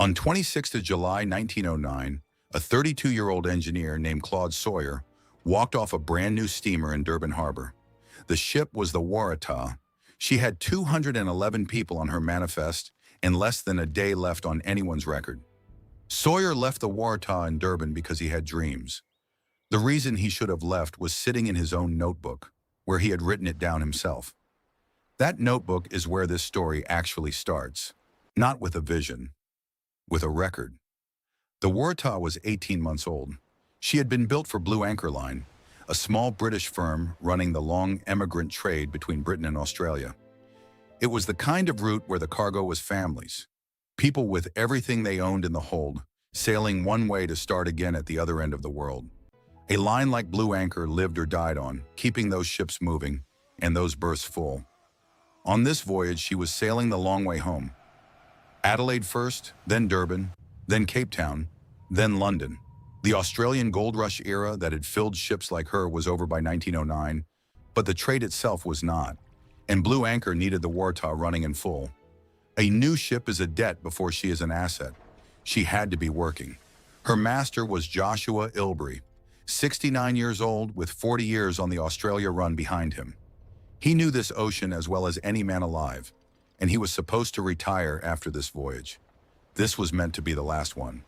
On 26th of July 1909, a 32-year-old engineer named Claude Sawyer walked off a brand new steamer in Durban harbor. The ship was the Waratah. She had 211 people on her manifest and less than a day left on anyone's record. Sawyer left the Waratah in Durban because he had dreams. The reason he should have left was sitting in his own notebook, where he had written it down himself. That notebook is where this story actually starts, not with a vision, with a record. The Waratah was 18 months old. She had been built for Blue Anchor Line, a small British firm running the long emigrant trade between Britain and Australia. It was the kind of route where the cargo was families, people with everything they owned in the hold, sailing one way to start again at the other end of the world. A line like Blue Anchor lived or died on, keeping those ships moving and those berths full. On this voyage, she was sailing the long way home. Adelaide first, then Durban, then Cape Town, then London. The Australian gold rush era that had filled ships like her was over by 1909, but the trade itself was not, and Blue Anchor needed the Waratah running in full. A new ship is a debt before she is an asset. She had to be working. Her master was Joshua Ilbery, 69 years old with 40 years on the Australia run behind him. He knew this ocean as well as any man alive, and he was supposed to retire after this voyage. This was meant to be the last one.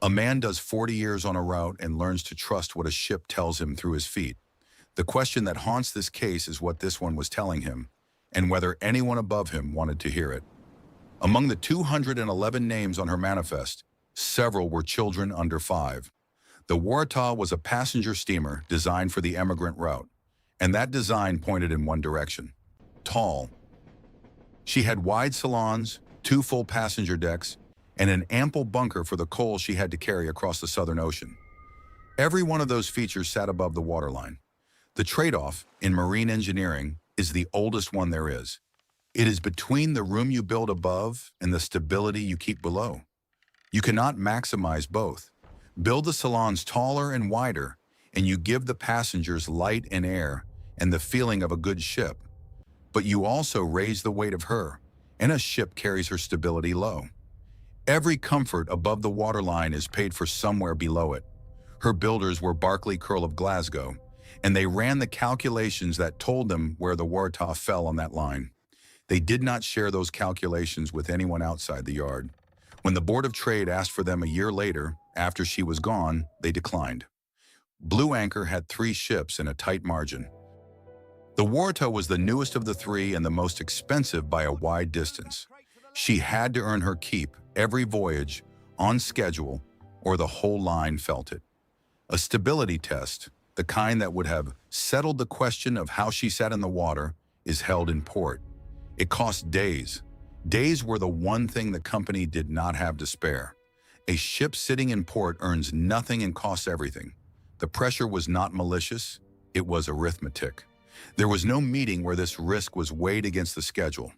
A man does 40 years on a route and learns to trust what a ship tells him through his feet. The question that haunts this case is what this one was telling him, and whether anyone above him wanted to hear it. Among the 211 names on her manifest, several were children under 5. The Waratah was a passenger steamer designed for the emigrant route, and that design pointed in one direction: tall. She had wide salons, 2 full passenger decks, and an ample bunker for the coal she had to carry across the Southern Ocean. Every one of those features sat above the waterline. The trade-off in marine engineering is the oldest one there is. It is between the room you build above and the stability you keep below. You cannot maximize both. Build the salons taller and wider, and you give the passengers light and air and the feeling of a good ship. But you also raise the weight of her, and a ship carries her stability low. Every comfort above the waterline is paid for somewhere below it. Her builders were Barclay Curl of Glasgow, and they ran the calculations that told them where the Waratah fell on that line. They did not share those calculations with anyone outside the yard. When the Board of Trade asked for them a year later, after she was gone, they declined. Blue Anchor had 3 ships and a tight margin. The Waratah was the newest of the 3 and the most expensive by a wide distance. She had to earn her keep every voyage, on schedule, or the whole line felt it. A stability test, the kind that would have settled the question of how she sat in the water, is held in port. It cost days. Days were the one thing the company did not have to spare. A ship sitting in port earns nothing and costs everything. The pressure was not malicious, it was arithmetic. There was no meeting where this risk was weighed against the schedule.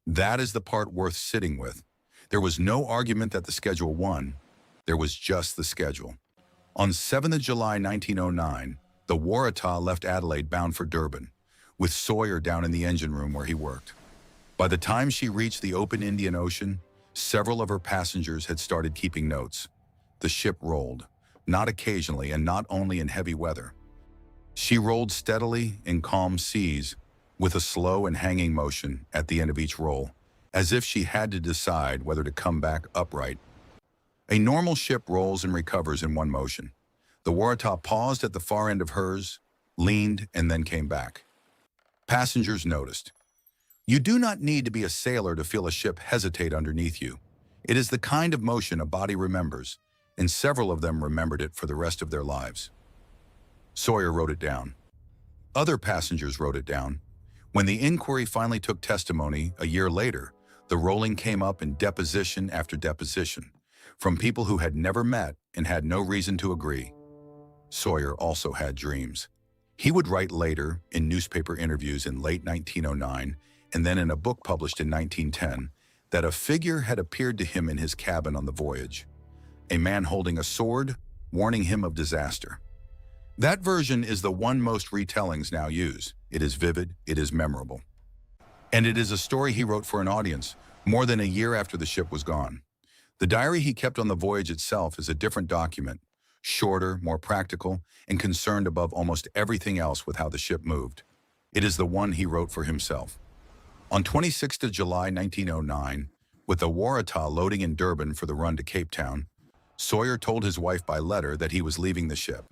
That is the part worth sitting with. There was no argument that the schedule won. There was just the schedule. On 7th of July 1909, the Waratah left Adelaide bound for Durban, with Sawyer down in the engine room where he worked. By the time she reached the open Indian Ocean, several of her passengers had started keeping notes. The ship rolled, not occasionally and not only in heavy weather. She rolled steadily in calm seas, with a slow and hanging motion at the end of each roll, as if she had to decide whether to come back upright. A normal ship rolls and recovers in one motion. The Waratah paused at the far end of hers, leaned, and then came back. Passengers noticed. You do not need to be a sailor to feel a ship hesitate underneath you. It is the kind of motion a body remembers, and several of them remembered it for the rest of their lives. Sawyer wrote it down. Other passengers wrote it down. When the inquiry finally took testimony a year later, the rolling came up in deposition after deposition, from people who had never met and had no reason to agree. Sawyer also had dreams. He would write later, in newspaper interviews in late 1909, and then in a book published in 1910, that a figure had appeared to him in his cabin on the voyage. A man holding a sword, warning him of disaster. That version is the one most retellings now use. It is vivid, it is memorable. And it is a story he wrote for an audience, more than a year after the ship was gone. The diary he kept on the voyage itself is a different document, shorter, more practical, and concerned above almost everything else with how the ship moved. It is the one he wrote for himself. On 26th of July 1909, with the Waratah loading in Durban for the run to Cape Town, Sawyer told his wife by letter that he was leaving the ship.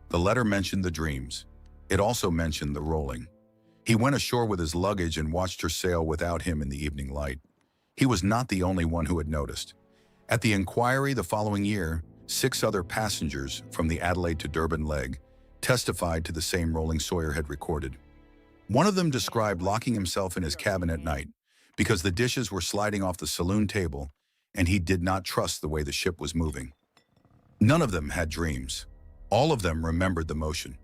The letter mentioned the dreams. It also mentioned the rolling. He went ashore with his luggage and watched her sail without him in the evening light. He was not the only one who had noticed. At the inquiry the following year, 6 other passengers from the Adelaide to Durban leg testified to the same rolling Sawyer had recorded. One of them described locking himself in his cabin at night because the dishes were sliding off the saloon table and he did not trust the way the ship was moving. None of them had dreams. All of them remembered the motion.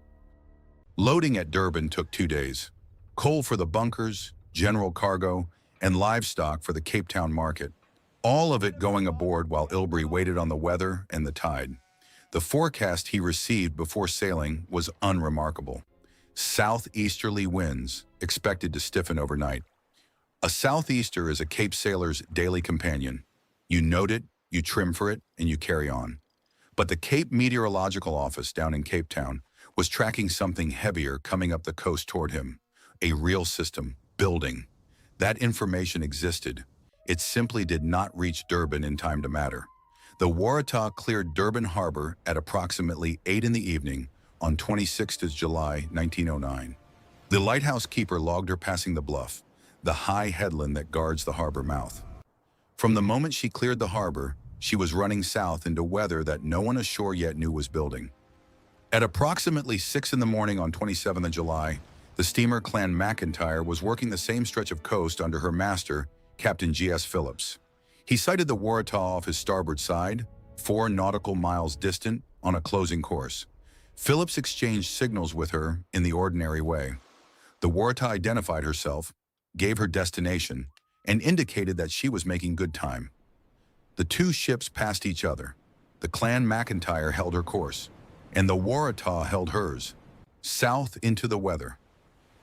Loading at Durban took 2 days. Coal for the bunkers, general cargo, and livestock for the Cape Town market. All of it going aboard while Ilbrey waited on the weather and the tide. The forecast he received before sailing was unremarkable. Southeasterly winds expected to stiffen overnight. A southeaster is a Cape sailor's daily companion. You note it, you trim for it, and you carry on. But the Cape Meteorological Office down in Cape Town was tracking something heavier coming up the coast toward him. A real system, building. That information existed. It simply did not reach Durban in time to matter. The Waratah cleared Durban Harbor at approximately 8 in the evening on 26th of July, 1909. The lighthouse keeper logged her passing the bluff, the high headland that guards the harbor mouth. From the moment she cleared the harbor, she was running south into weather that no one ashore yet knew was building. At approximately 6 in the morning on 27th of July, the steamer Clan McIntyre was working the same stretch of coast under her master, Captain G.S. Phillips. He sighted the Waratah off his starboard side, 4 nautical miles distant, on a closing course. Phillips exchanged signals with her in the ordinary way. The Waratah identified herself, gave her destination, and indicated that she was making good time. The 2 ships passed each other. The Clan McIntyre held her course, and the Waratah held hers, south into the weather.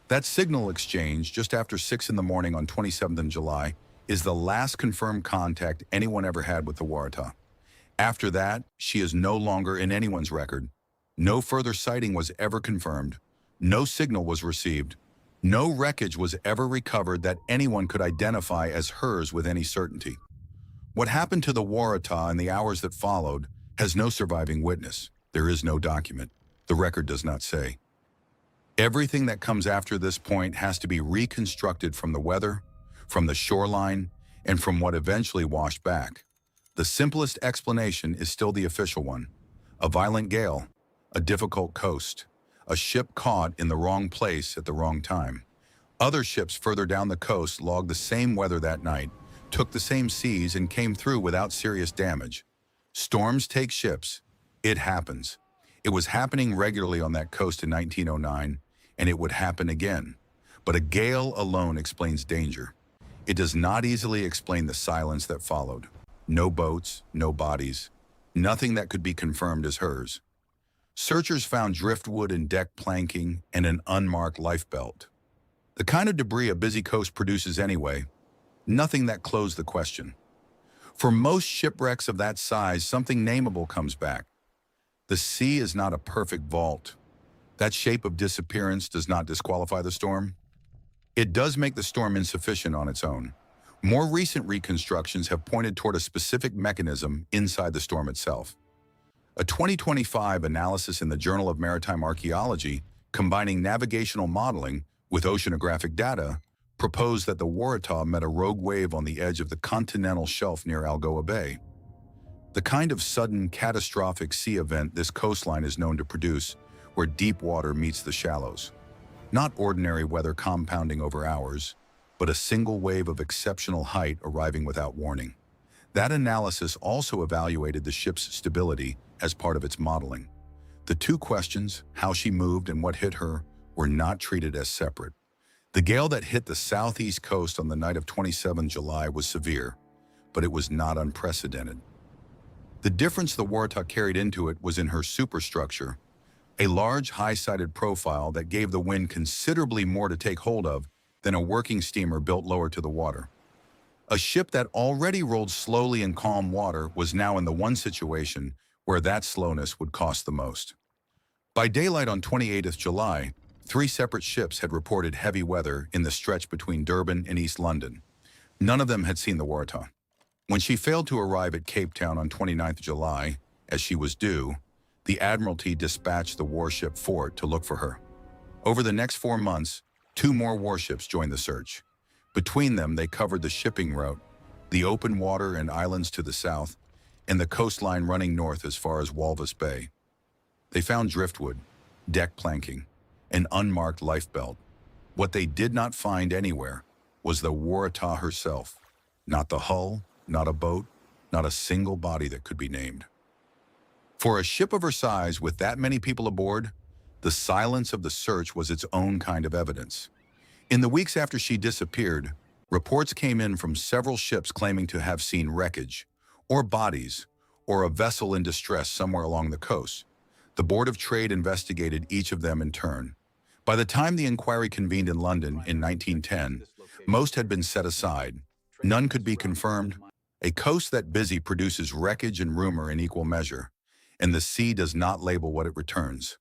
That signal exchange just after 6 in the morning on 27th of July is the last confirmed contact anyone ever had with the Waratah. After that, she is no longer in anyone's record. No further sighting was ever confirmed. No signal was received. No wreckage was ever recovered that anyone could identify as hers with any certainty. What happened to the Waratah in the hours that followed has no surviving witness. There is no document. The record does not say. Everything that comes after this point has to be reconstructed from the weather, from the shoreline, and from what eventually washed back. The simplest explanation is still the official one. A violent gale, a difficult coast, a ship caught in the wrong place at the wrong time. Other ships further down the coast logged the same weather that night, took the same seas, and came through without serious damage. Storms take ships. It happens. It was happening regularly on that coast in 1909, and it would happen again. But a gale alone explains danger. It does not easily explain the silence that followed. No boats, no bodies, nothing that could be confirmed as hers. Searchers found driftwood and deck planking and an unmarked lifebelt. The kind of debris a busy coast produces anyway, nothing that closed the question. For most shipwrecks of that size, something nameable comes back. The sea is not a perfect vault. That shape of disappearance does not disqualify the storm. It does make the storm insufficient on its own. More recent reconstructions have pointed toward a specific mechanism inside the storm itself. A 2025 analysis in the Journal of Maritime Archaeology, combining navigational modeling with oceanographic data, proposed that the Waratah met a rogue wave on the edge of the continental shelf near Algoa Bay. The kind of sudden, catastrophic sea event this coastline is known to produce, where deep water meets the shallows. Not ordinary weather compounding over hours, but a single wave of exceptional height arriving without warning. That analysis also evaluated the ship's stability as part of its modeling. The 2 questions, how she moved and what hit her, were not treated as separate. The gale that hit the southeast coast on the night of 27 July was severe, but it was not unprecedented. The difference the Waratah carried into it was in her superstructure, a large, high-sided profile that gave the wind considerably more to take hold of than a working steamer built lower to the water. A ship that already rolled slowly in calm water was now in the one situation where that slowness would cost the most. By daylight on 28th July, three separate ships had reported heavy weather in the stretch between Durban and East London. None of them had seen the Waratah. When she failed to arrive at Cape Town on 29th July, as she was due, the Admiralty dispatched the warship Fort to look for her. Over the next 4 months, 2 more warships joined the search. Between them, they covered the shipping route, the open water and islands to the south, and the coastline running north as far as Walvis Bay. They found driftwood, deck planking, an unmarked lifebelt. What they did not find anywhere was the Waratah herself. Not the hull, not a boat, not a single body that could be named. For a ship of her size with that many people aboard, the silence of the search was its own kind of evidence. In the weeks after she disappeared, reports came in from several ships claiming to have seen wreckage, or bodies, or a vessel in distress somewhere along the coast. The Board of Trade investigated each of them in turn. By the time the inquiry convened in London in 1910, most had been set aside. None could be confirmed. A coast that busy produces wreckage and rumor in equal measure, and the sea does not label what it returns.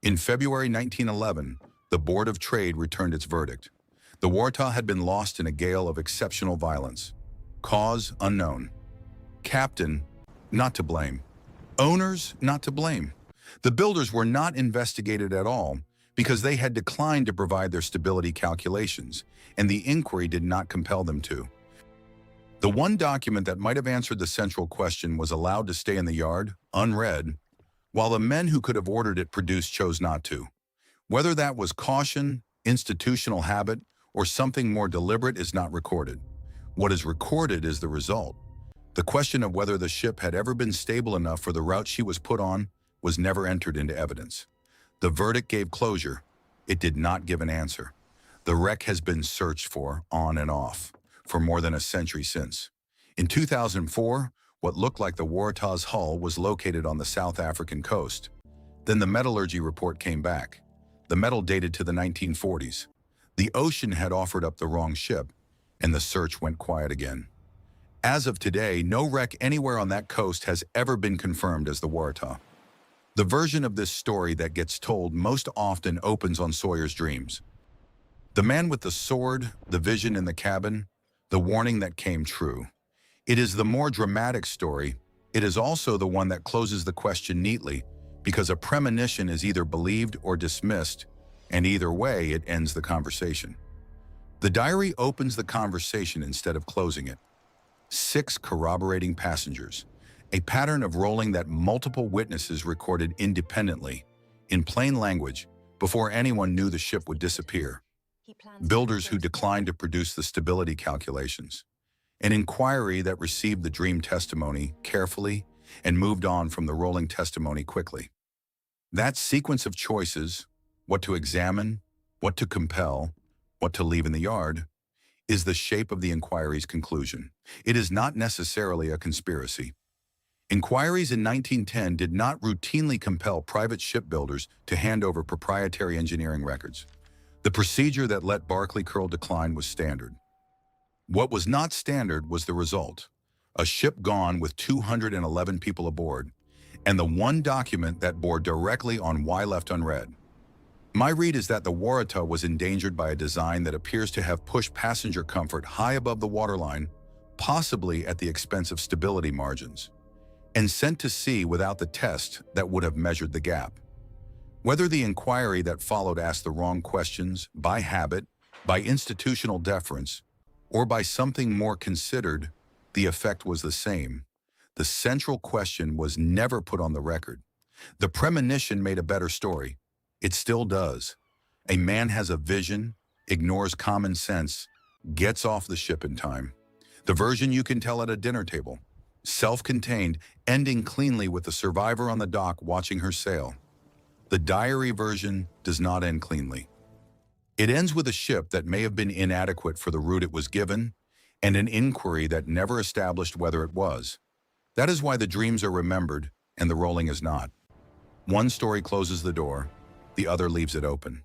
In February 1911, the Board of Trade returned its verdict. The Waratah had been lost in a gale of exceptional violence. Cause unknown. Captain not to blame. Owners not to blame. The builders were not investigated at all because they had declined to provide their stability calculations, and the inquiry did not compel them to. The one document that might have answered the central question was allowed to stay in the yard, unread, while the men who could have ordered it produced chose not to. Whether that was caution, institutional habit, or something more deliberate is not recorded. What is recorded is the result. The question of whether the ship had ever been stable enough for the route she was put on was never entered into evidence. The verdict gave closure. It did not give an answer. The wreck has been searched for on and off for more than a century since. In 2004, what looked like the Waratah's hull was located on the South African coast. Then the metallurgy report came back. The metal dated to the 1940s. The ocean had offered up the wrong ship, and the search went quiet again. As of today, no wreck anywhere on that coast has ever been confirmed as the Waratah. The version of this story that gets told most often opens on Sawyer's dreams. The man with the sword, the vision in the cabin, the warning that came true. It is the more dramatic story. It is also the one that closes the question neatly, because a premonition is either believed or dismissed, and either way it ends the conversation. The diary opens the conversation instead of closing it. 6 corroborating passengers, a pattern of rolling that multiple witnesses recorded independently, in plain language, before anyone knew the ship would disappear. Builders who declined to produce the stability calculations. An inquiry that received the dream testimony carefully and moved on from the rolling testimony quickly. That sequence of choices, what to examine, what to compel, what to leave in the yard, is the shape of the inquiry's conclusion. It is not necessarily a conspiracy. Inquiries in 1910 did not routinely compel private shipbuilders to hand over proprietary engineering records. The procedure that let Barclay Curl decline was standard. What was not standard was the result: a ship gone with 211 people aboard, and the one document that bore directly on why left unread. My read is that the Waratah was endangered by a design that appears to have pushed passenger comfort high above the waterline, possibly at the expense of stability margins, and sent to sea without the test that would have measured the gap. Whether the inquiry that followed asked the wrong questions, by habit, by institutional deference, or by something more considered, the effect was the same. The central question was never put on the record. The premonition made a better story. It still does. A man has a vision, ignores common sense, gets off the ship in time. The version you can tell at a dinner table. Self-contained, ending cleanly with the survivor on the dock watching her sail. The diary version does not end cleanly. It ends with a ship that may have been inadequate for the route it was given, and an inquiry that never established whether it was. That is why the dreams are remembered and the rolling is not. One story closes the door, the other leaves it open.